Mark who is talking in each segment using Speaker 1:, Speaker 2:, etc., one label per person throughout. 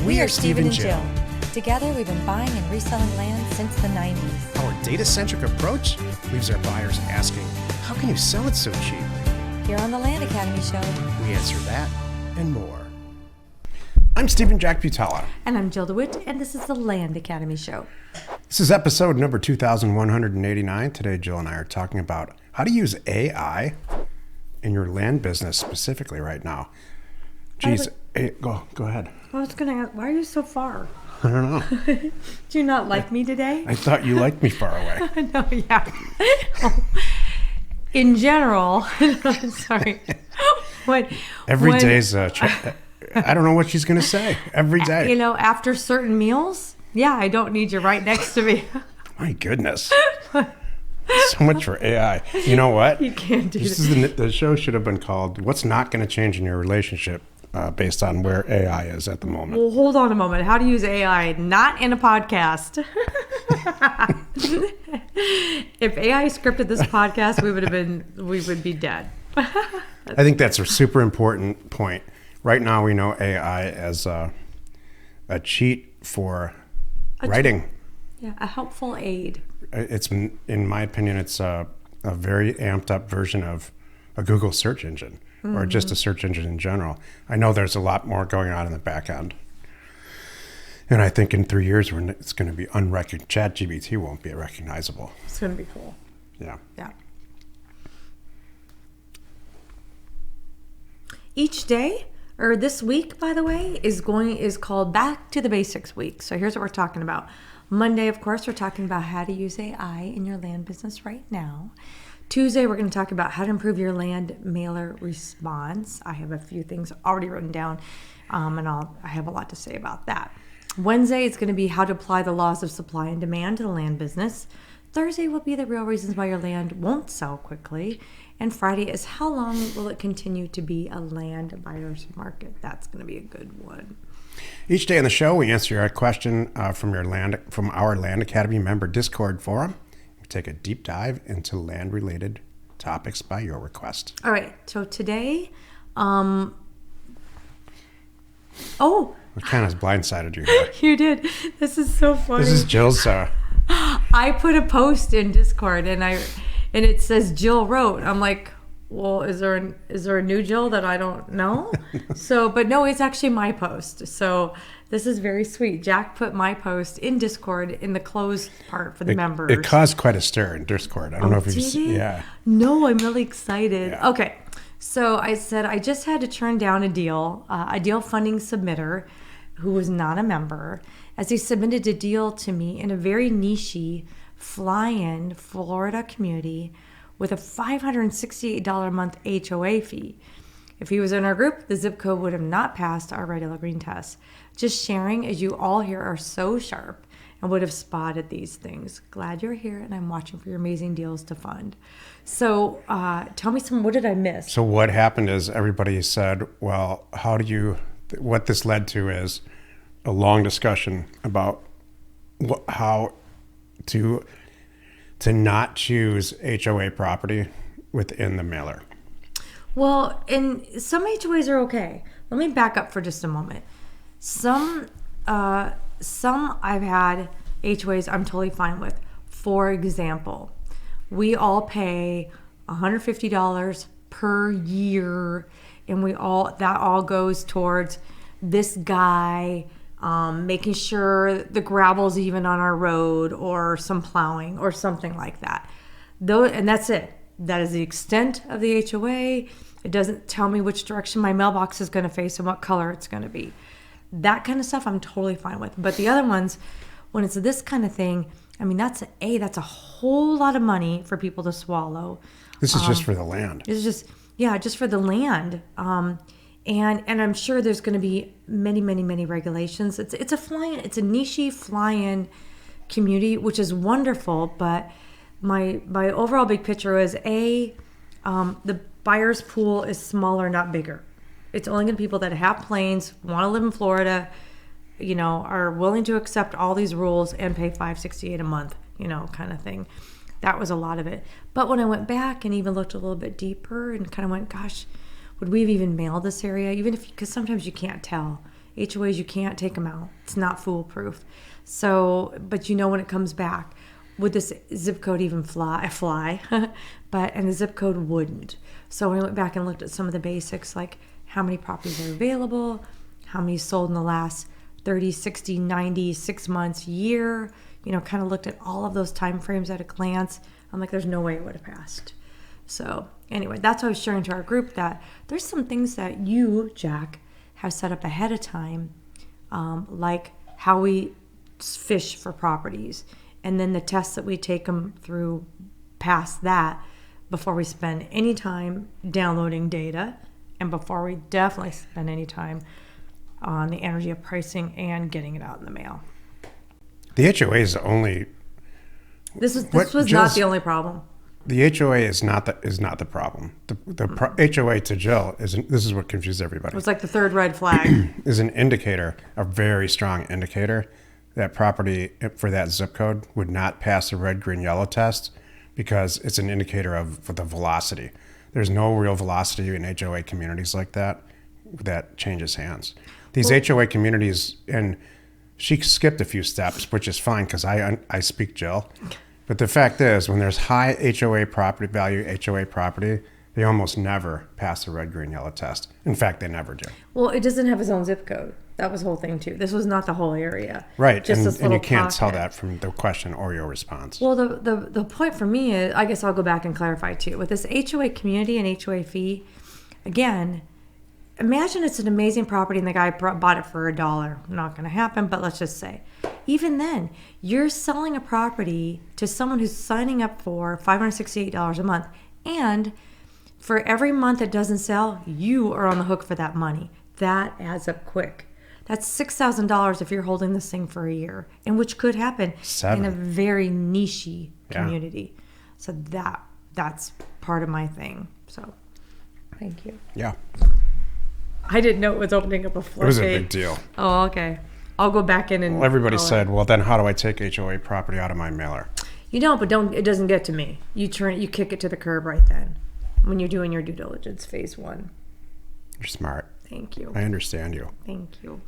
Speaker 1: We are Steve and Jill.
Speaker 2: Together, we've been buying and reselling land since the 90s.
Speaker 1: Our data-centric approach leaves our buyers asking, how can you sell it so cheap?
Speaker 2: Here on the Land Academy Show,
Speaker 1: We answer that and more. I'm Stephen Jack Butala.
Speaker 2: and I'm Jill DeWit, and this is the Land Academy Show.
Speaker 1: This is episode number 2189. Today, Jill and I are talking about how to use AI in your land business specifically right now. Geez, go ahead.
Speaker 2: I was going to ask, why are you so far?
Speaker 1: I don't know.
Speaker 2: Do you not like me today?
Speaker 1: I thought you liked me far away.
Speaker 2: No, yeah. In general, sorry.
Speaker 1: Every day's I don't know what she's going to say. Every day.
Speaker 2: You know, after certain meals, yeah, I don't need you right next to me.
Speaker 1: My goodness. So much for AI. You know what?
Speaker 2: You can't do
Speaker 1: this. The show should have been called What's Not Going to Change in Your Relationship based on where AI is at the moment.
Speaker 2: Well, hold on a moment. How to use AI not in a podcast. If AI scripted this podcast, we would be dead.
Speaker 1: I think that's a super important point. Right now, we know AI as a cheat for writing.
Speaker 2: Yeah, a helpful aid.
Speaker 1: It's, in my opinion, it's a very amped up version of a Google search engine, or just a search engine in general. I know there's a lot more going on in the back end. And I think in 3 years, it's going to be unrecognizable. ChatGPT won't be recognizable.
Speaker 2: It's going to be cool.
Speaker 1: Yeah.
Speaker 2: Yeah. Each day, or this week, by the way, is called Back to the Basics Week. So here's what we're talking about. Monday, of course, we're talking about how to use AI in your land business right now. Tuesday, we're going to talk about how to improve your land mailer response. I have a few things already written down, and I have a lot to say about that. Wednesday, it's going to be how to apply the laws of supply and demand to the land business. Thursday will be the real reasons why your land won't sell quickly. And Friday is how long will it continue to be a land buyer's market? That's going to be a good one.
Speaker 1: Each day on the show, we answer a question from our Land Academy member Discord forum. We take a deep dive into land-related topics by your request.
Speaker 2: All right. So today,
Speaker 1: What kind of blindsided you here?
Speaker 2: you did. This is so funny.
Speaker 1: This is Jill's.
Speaker 2: I put a post in Discord and it says Jill wrote. I'm like, well, is there a new Jill that I don't know? But no, it's actually my post. So this is very sweet. Jack put my post in Discord in the closed part for the members.
Speaker 1: It caused quite a stir in Discord. I don't know if you've seen. Yeah.
Speaker 2: No, I'm really excited.
Speaker 1: Yeah.
Speaker 2: Okay. So I said I just had to turn down a deal funding submitter who was not a member, as he submitted a deal to me in a very niche fly-in Florida community with a $568 a month HOA fee. If he was in our group, the zip code would have not passed our regular green test. Just sharing, as you all here are so sharp and would have spotted these things. Glad you're here, and I'm watching for your amazing deals to fund. So tell me what did I miss?
Speaker 1: So what happened is everybody said, well, what this led to is a long discussion about how to not choose HOA property within the mailer.
Speaker 2: Well, and some HOAs are okay. Let me back up for just a moment. Some I've had HOAs I'm totally fine with. For example, we all pay $150 per year, and that all goes towards this guy making sure the gravel's even on our road, or some plowing or something like that. And that's it. That is the extent of the HOA. It doesn't tell me which direction my mailbox is going to face and what color it's going to be. That kind of stuff I'm totally fine with. But the other ones, when it's this kind of thing, I mean, that's a whole lot of money for people to swallow.
Speaker 1: This is just for the land.
Speaker 2: This is just for the land. And I'm sure there's going to be many, many, many regulations. It's a niche fly-in community, which is wonderful. But my overall big picture is the buyer's pool is smaller, not bigger. It's only going to be people that have planes, want to live in Florida, are willing to accept all these rules and pay $568 a month, kind of thing. That was a lot of it. But when I went back and even looked a little bit deeper and kind of went, gosh, would we have even mailed this area? Because sometimes you can't tell HOAs, you can't take them out. It's not foolproof. So, but when it comes back, would this zip code even fly? And the zip code wouldn't. So when I went back and looked at some of the basics, like how many properties are available, how many sold in the last 30, 60, 90, 6 months, year, kind of looked at all of those time frames at a glance. I'm like, there's no way it would have passed. So anyway, that's why I was sharing to our group that there's some things that you, Jack, have set up ahead of time, like how we fish for properties, and then the tests that we take them through past that before we spend any time downloading data, and before we definitely spend any time on the energy of pricing and getting it out in the mail.
Speaker 1: The HOA is only.
Speaker 2: This was not the only problem.
Speaker 1: The HOA is not the problem. The HOA to Jill this is what confused everybody.
Speaker 2: It's like the third red flag.
Speaker 1: Is an indicator, a very strong indicator, that property for that zip code would not pass the red, green, yellow test because it's an indicator of the velocity. There's no real velocity in HOA communities like that changes hands. These HOA communities, and she skipped a few steps, which is fine because I speak Jill. But the fact is, when there's high HOA property value, HOA property, they almost never pass the red, green, yellow test. In fact, they never do.
Speaker 2: Well, it doesn't have its own zip code. That was the whole thing, too. This was not the whole area.
Speaker 1: Right,
Speaker 2: just this
Speaker 1: and you
Speaker 2: little
Speaker 1: can't
Speaker 2: pocket.
Speaker 1: tell that from the question or your response.
Speaker 2: Well, the point for me is, I guess I'll go back and clarify, too. With this HOA community and HOA fee, again, imagine it's an amazing property and the guy bought it for $1. Not going to happen, but let's just say. Even then, you're selling a property to someone who's signing up for $568 a month. And for every month it doesn't sell, you are on the hook for that money. That adds up quick. That's $6,000 if you're holding this thing for a year, and which could happen in a very niche community. So that's part of my thing. So thank you.
Speaker 1: Yeah.
Speaker 2: I didn't know it was opening up a floodgate.
Speaker 1: It was a big deal.
Speaker 2: Oh, okay. I'll go back in and...
Speaker 1: Well, everybody said, well, then how do I take HOA property out of my mailer?
Speaker 2: You don't, but it doesn't get to me. You kick it to the curb right then when you're doing your due diligence, phase 1.
Speaker 1: You're smart.
Speaker 2: Thank you.
Speaker 1: I understand you.
Speaker 2: Thank you.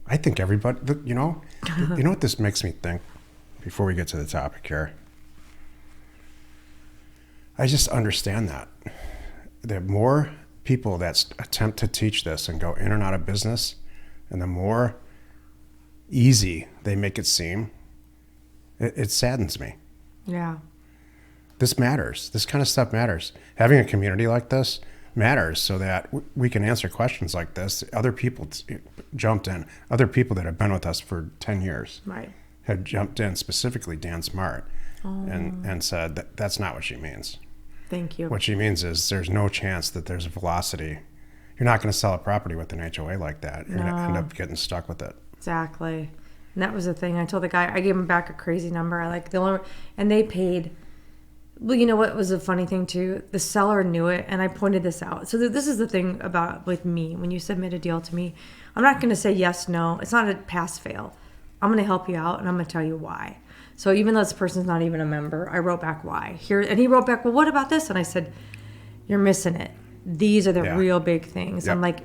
Speaker 1: I think everybody, you know what this makes me think before we get to the topic here? I just understand that. The more people that attempt to teach this and go in and out of business, and the more easy they make it seem, it saddens me.
Speaker 2: Yeah.
Speaker 1: This matters. This kind of stuff matters. Having a community like this matters so that we can answer questions like this. Other people jumped in. Other people that have been with us for 10 years have jumped in, specifically Dan Smart, and said that's not what she means.
Speaker 2: Thank you.
Speaker 1: What she means is there's no chance that there's a velocity. You're not going to sell a property with an HOA like that. You're going to end up getting stuck with it.
Speaker 2: Exactly. And that was the thing. I told the guy, I gave him back a crazy number. And they paid. Well, you know what was a funny thing too? The seller knew it, and I pointed this out. So this is the thing about with me. When you submit a deal to me, I'm not going to say yes, no. It's not a pass-fail. I'm going to help you out, and I'm going to tell you why. So even though this person's not even a member, I wrote back why. And he wrote back, well, what about this? And I said, you're missing it. These are the real big things.
Speaker 1: Yep.
Speaker 2: I'm like,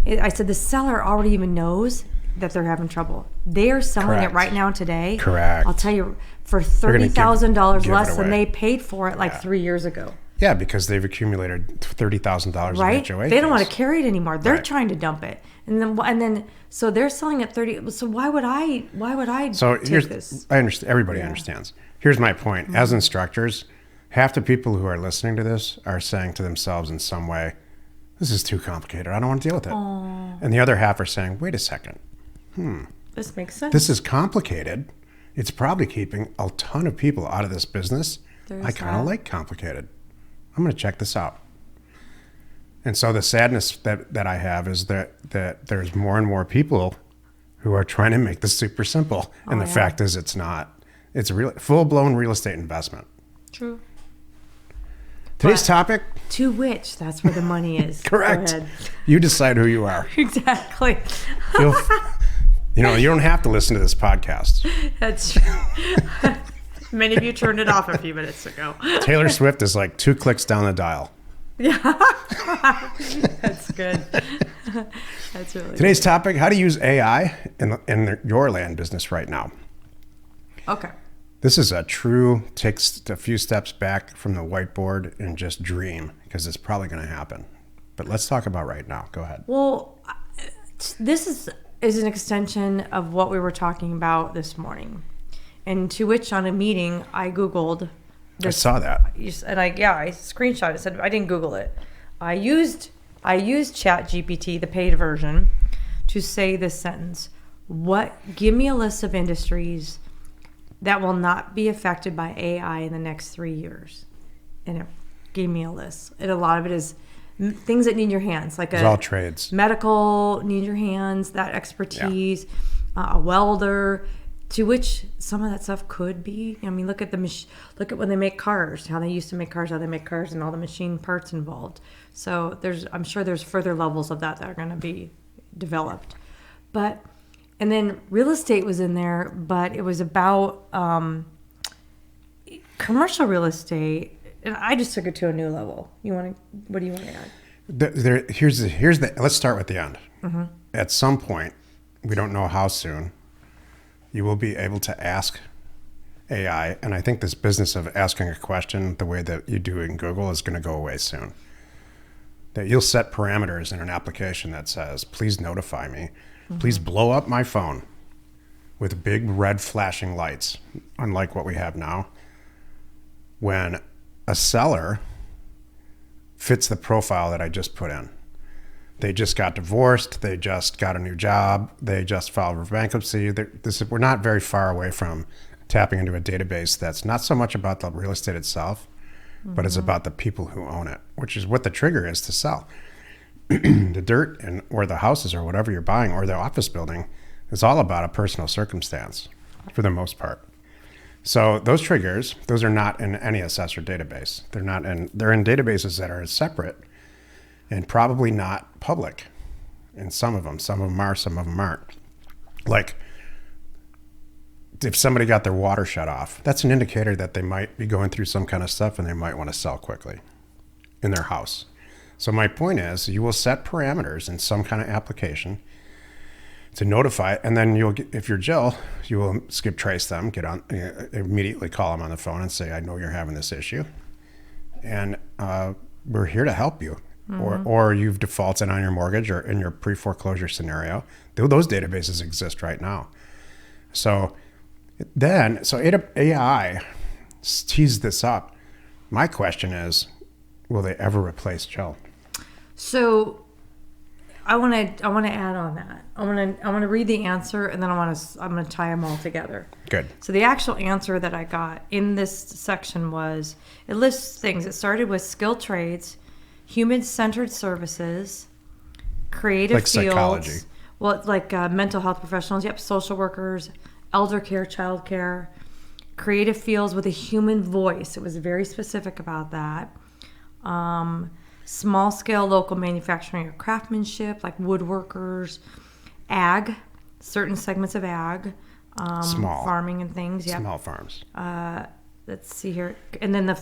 Speaker 2: I said, the seller already even knows that they're having trouble. They are selling it right now today.
Speaker 1: Correct.
Speaker 2: I'll tell you, for $30,000 less than they paid for it 3 years ago.
Speaker 1: Yeah, because they've accumulated $30,000
Speaker 2: right?
Speaker 1: in HOA.
Speaker 2: They don't want to carry it anymore. They're trying to dump it, and then so they're selling at 30. So why would I?
Speaker 1: So
Speaker 2: take this?
Speaker 1: I understand. Everybody understands. Here's my point. As instructors, half the people who are listening to this are saying to themselves in some way, "This is too complicated. I don't want to deal with it."
Speaker 2: Aww.
Speaker 1: And the other half are saying, "Wait a second.
Speaker 2: This makes sense.
Speaker 1: This is complicated. It's probably keeping a ton of people out of this business. I kind of like complicated. I'm going to check this out." And so the sadness that I have is that there's more and more people who are trying to make this super simple. And the fact is it's not. It's a full-blown real estate investment.
Speaker 2: True.
Speaker 1: Today's topic.
Speaker 2: To which, that's where the money is.
Speaker 1: Correct.
Speaker 2: Go ahead.
Speaker 1: You decide who you are.
Speaker 2: Exactly.
Speaker 1: You don't have to listen to this podcast.
Speaker 2: That's true. Many of you turned it off a few minutes ago.
Speaker 1: Taylor Swift is like 2 clicks down the dial.
Speaker 2: Yeah. That's good. That's really
Speaker 1: Today's topic, how to use AI in your land business right now.
Speaker 2: Okay.
Speaker 1: This is a true, takes a few steps back from the whiteboard and just dream, because it's probably going to happen. But let's talk about right now. Go ahead.
Speaker 2: Well, this is an extension of what we were talking about this morning. And to which on a meeting, I Googled
Speaker 1: I saw that.
Speaker 2: And I screenshot it. Said I didn't Google it. I used ChatGPT, the paid version, to say this sentence. Give me a list of industries that will not be affected by AI in the next 3 years. And it gave me a list. And a lot of it is things that need your hands, like
Speaker 1: it's all trades.
Speaker 2: Medical, need your hands, that expertise, a welder, to which some of that stuff could be. I mean, look at when they make cars, how they used to make cars, how they make cars, and all the machine parts involved. So I'm sure there's further levels of that are going to be developed. And then real estate was in there, but it was about commercial real estate, and I just took it to a new level. What do you want to add?
Speaker 1: Here's the. Let's start with the end. Mm-hmm. At some point, we don't know how soon, you will be able to ask AI, and I think this business of asking a question the way that you do in Google is going to go away soon. That you'll set parameters in an application that says, please notify me, please blow up my phone with big red flashing lights, unlike what we have now, when a seller fits the profile that I just put in. They just got divorced. They just got a new job. They just filed for bankruptcy. We're not very far away from tapping into a database that's not so much about the real estate itself, but it's about the people who own it, which is what the trigger is to sell. The dirt or the houses or whatever you're buying or the office building is all about a personal circumstance for the most part. So those triggers, those are not in any assessor database. They're in databases that are separate and probably not public. And some of them are, some of them aren't. Like if somebody got their water shut off, that's an indicator that they might be going through some kind of stuff and they might want to sell quickly in their house. So my point is, you will set parameters in some kind of application to notify it, and then if you're Jill, you will skip trace them, immediately call them on the phone and say, I know you're having this issue, and we're here to help you. Or you've defaulted on your mortgage or in your pre-foreclosure scenario. Those databases exist right now. So AI teased this up. My question is, will they ever replace Jill?
Speaker 2: So I want to add on that. I want to read the answer, and then I'm going to tie them all together.
Speaker 1: Good.
Speaker 2: So the actual answer that I got in this section was, it lists things. It started with skilled trades, human-centered services, creative
Speaker 1: like
Speaker 2: fields.
Speaker 1: Psychology.
Speaker 2: Well, like mental health professionals. Yep, social workers, elder care, child care, creative fields with a human voice. It was very specific about that. Small-scale local manufacturing or craftsmanship, like woodworkers, ag, certain segments of ag,
Speaker 1: small
Speaker 2: farming and things. Yeah,
Speaker 1: small farms.
Speaker 2: Let's see here, and then the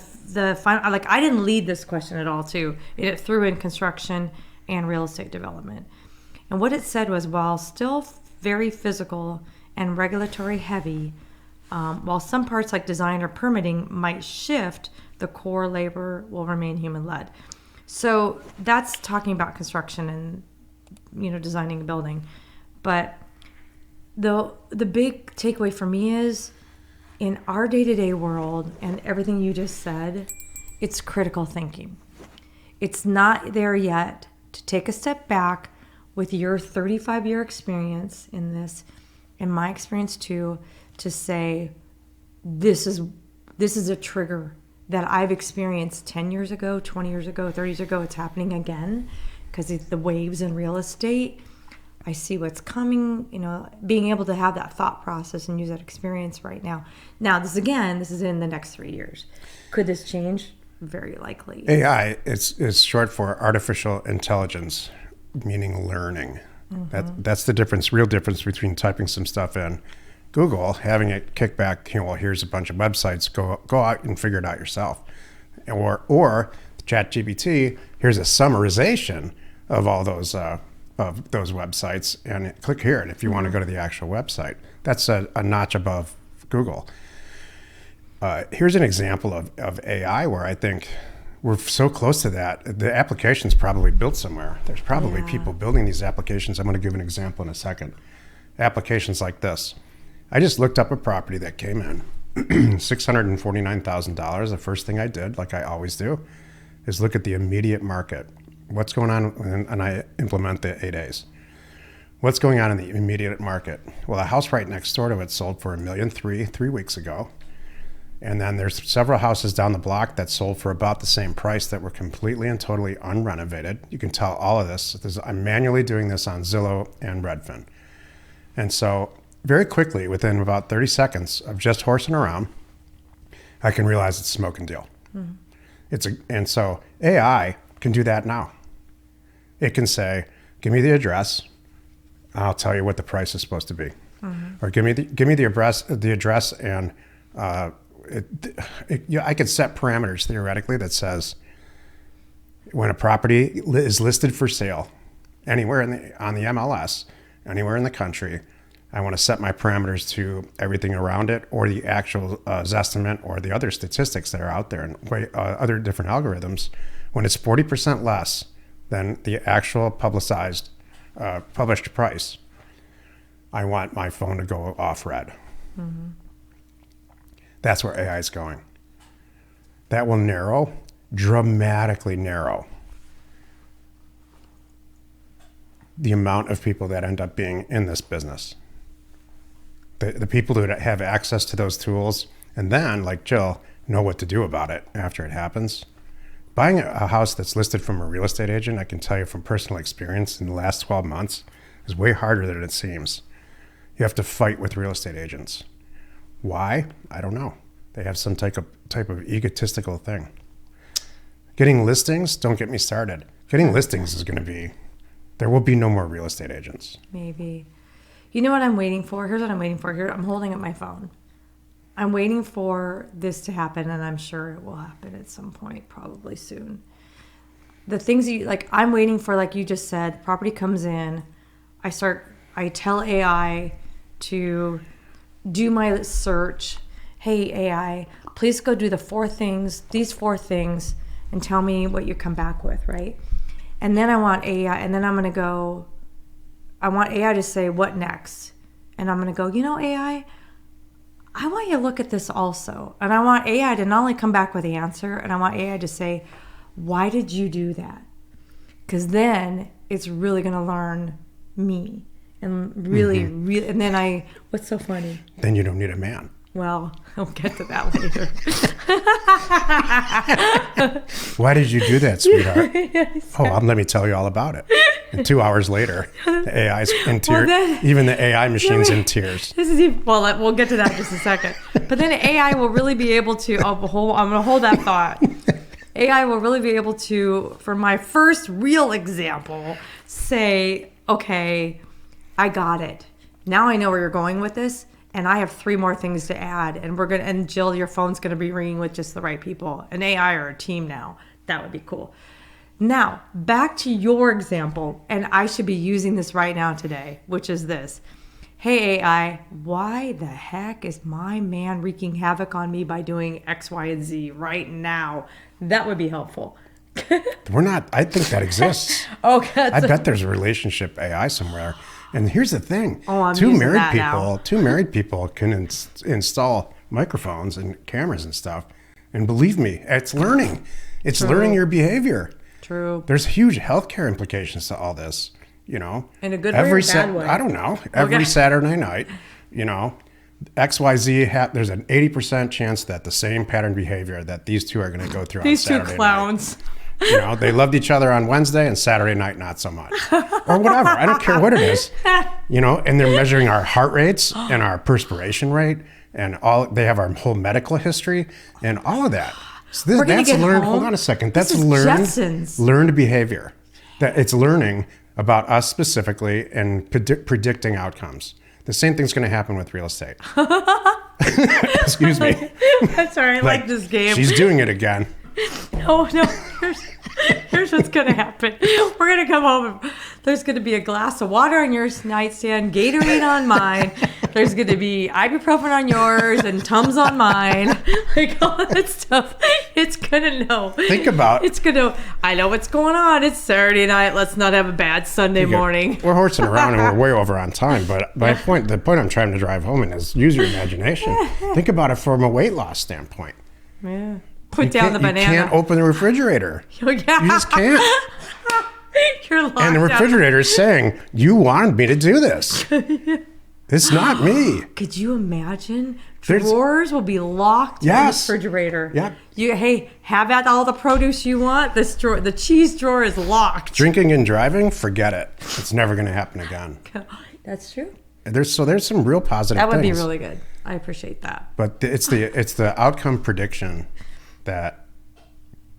Speaker 2: final. Like I didn't lead this question at all. Too, it threw in construction and real estate development, and what it said was, while still very physical and regulatory heavy, while some parts like design or permitting might shift, the core labor will remain human-led. So that's talking about construction and, designing a building. But the big takeaway for me is, in our day-to-day world and everything you just said, it's critical thinking. It's not there yet to take a step back with your 35-year experience in this, and my experience too, to say, this is a trigger that I've experienced 10 years ago, 20 years ago, 30 years ago. It's happening again because it's the waves in real estate. I see what's coming, being able to have that thought process and use that experience right now. Now, this is in the next 3 years. Could this change? Very likely.
Speaker 1: AI is short for artificial intelligence, meaning learning. Mm-hmm. That's the real difference between typing some stuff in Google, having it kick back, here's a bunch of websites, go out and figure it out yourself. Or ChatGPT, here's a summarization of all those websites, and click here if you want to go to the actual website. That's a notch above Google. Here's an example of AI where I think we're so close to that. The application's probably built somewhere. There's probably people building these applications. I'm going to give an example in a second. Applications like this. I just looked up a property that came in, $649,000. The first thing I did, like I always do, is look at the immediate market. What's going on? And I implement the 8 A's. What's going on in the immediate market? Well, a house right next door to it sold for $1.3 million 3 weeks ago. And then there's several houses down the block that sold for about the same price that were completely and totally unrenovated. You can tell all of this. I'm manually doing this on Zillow and Redfin. And so very quickly, within about 30 seconds of just horsing around, I can realize it's a smoke and deal. And so AI can do that now. It can say, give me the address. I'll tell you what the price is supposed to be. Or give me the address and I could set parameters theoretically that says when a property is listed for sale anywhere on the MLS, anywhere in the country, I want to set my parameters to everything around it or the actual Zestimate or the other statistics that are out there and other different algorithms. When it's 40% less than the actual published price, I want my phone to go off red. That's where AI is going. That will dramatically narrow the amount of people that end up being in this business. The people who have access to those tools and then, like Jill, know what to do about it after it happens. Buying a house that's listed from a real estate agent, I can tell you from personal experience in the last 12 months, is way harder than it seems. You have to fight with real estate agents. Why? I don't know. They have some type of egotistical thing. Getting listings, don't get me started. Getting listings is going to be, there will be no more real estate agents.
Speaker 2: Maybe. You know what I'm waiting for? Here's what I'm waiting for. Here, I'm holding up my phone. I'm waiting for this to happen, and I'm sure it will happen at some point, probably soon. The things I'm waiting for, like you just said, property comes in, I tell AI to do my search. Hey, AI, please go do these 4 things, and tell me what you come back with, right? And then I want AI, and then I want AI to say, what next? And I'm going to go, AI, I want you to look at this also. And I want AI to not only come back with the answer, and I want AI to say, why did you do that? Because then it's really going to learn me. And really, and then what's so funny?
Speaker 1: Then you don't need a man.
Speaker 2: Well, I'll get to that later.
Speaker 1: Why did you do that, sweetheart? Let me tell you all about it. And 2 hours later, the AI's in tears. Even the AI machine's in tears.
Speaker 2: We'll get to that in just a second. But then AI will really be able to, I'm going to hold that thought. AI will really be able to, for my first real example, say, okay, I got it. Now I know where you're going with this. And I have 3 more things to add. And Jill, your phone's going to be ringing with just the right people. An AI or a team now. That would be cool. Now, back to your example. And I should be using this right now today, which is this. Hey, AI, why the heck is my man wreaking havoc on me by doing X, Y, and Z right now? That would be helpful.
Speaker 1: I think that exists. I bet there's a relationship AI somewhere. And here's the thing: two married people can install microphones and cameras and stuff. And believe me, it's learning. It's learning your behavior.
Speaker 2: True.
Speaker 1: There's huge healthcare implications to all this. In
Speaker 2: a good way or bad way?
Speaker 1: I don't know. Every Saturday night, XYZ. There's an 80% chance that the same pattern behavior that these two are going to go through.
Speaker 2: These
Speaker 1: on Saturday
Speaker 2: two clowns.
Speaker 1: Night. They loved each other on Wednesday and Saturday night, not so much. Or whatever. I don't care what it is. And they're measuring our heart rates and our perspiration rate and they have our whole medical history and all of that. So that's learned. Hold on a second. That's learned behavior. That it's learning about us specifically and predicting outcomes. The same thing's going to happen with real estate. Excuse me.
Speaker 2: I'm sorry. I like this game.
Speaker 1: She's doing it again.
Speaker 2: No. Here's what's gonna happen. We're gonna come home. And there's gonna be a glass of water on your nightstand, Gatorade on mine. There's gonna be ibuprofen on yours and Tums on mine. Like all that stuff. It's gonna know.
Speaker 1: Think about.
Speaker 2: It's gonna. I know what's going on. It's Saturday night. Let's not have a bad Sunday morning.
Speaker 1: We're horsing around and we're way over on time. But the point I'm trying to drive home in is use your imagination. Think about it from a weight loss standpoint.
Speaker 2: Yeah. Put down the banana.
Speaker 1: You can't open the refrigerator.
Speaker 2: Oh, yeah.
Speaker 1: You just can't.
Speaker 2: You're locked
Speaker 1: And the refrigerator is saying, you wanted me to do this. It's not me.
Speaker 2: Could you imagine? Drawers will be locked in the refrigerator.
Speaker 1: Yeah.
Speaker 2: Hey, have at all the produce you want. The cheese drawer is locked.
Speaker 1: Drinking and driving, forget it. It's never going to happen again.
Speaker 2: That's true.
Speaker 1: There's some real positive things.
Speaker 2: That would be really good. I appreciate that.
Speaker 1: But it's the outcome prediction that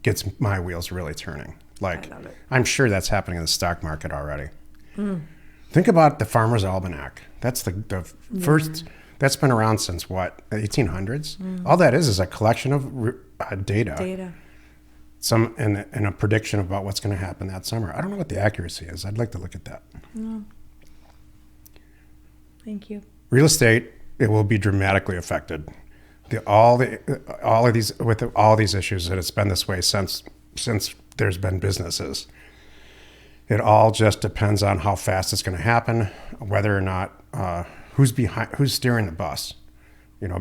Speaker 1: gets my wheels really turning. Like, I'm sure that's happening in the stock market already. Think about the Farmer's Almanac. That's the first, that's been around since what, 1800s? All that is a collection of data. Some and a prediction about what's going to happen that summer. I don't know what the accuracy is. I'd like to look at that.
Speaker 2: Thank you.
Speaker 1: Real estate, it will be dramatically affected. All of these issues, that it's been this way since there's been businesses. It all just depends on how fast it's going to happen, whether or not who's steering the bus.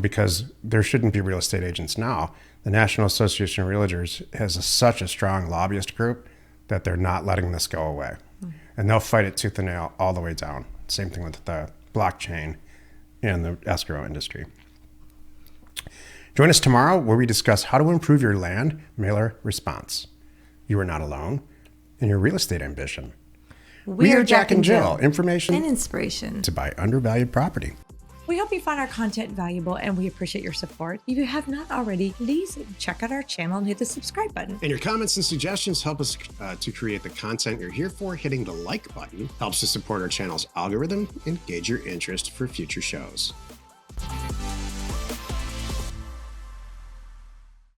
Speaker 1: Because there shouldn't be real estate agents now. The National Association of Realtors has such a strong lobbyist group that they're not letting this go away, and they'll fight it tooth and nail all the way down. Same thing with the blockchain and the escrow industry. Join us tomorrow where we discuss how to improve your land mailer response. You are not alone in your real estate ambition. We are Jack and Jill. Information
Speaker 2: and inspiration
Speaker 1: to buy undervalued property.
Speaker 2: We hope you find our content valuable and we appreciate your support. If you have not already, please check out our channel and hit the subscribe button.
Speaker 1: And your comments and suggestions help us to create the content you're here for. Hitting the like button helps to support our channel's algorithm and gauge your interest for future shows.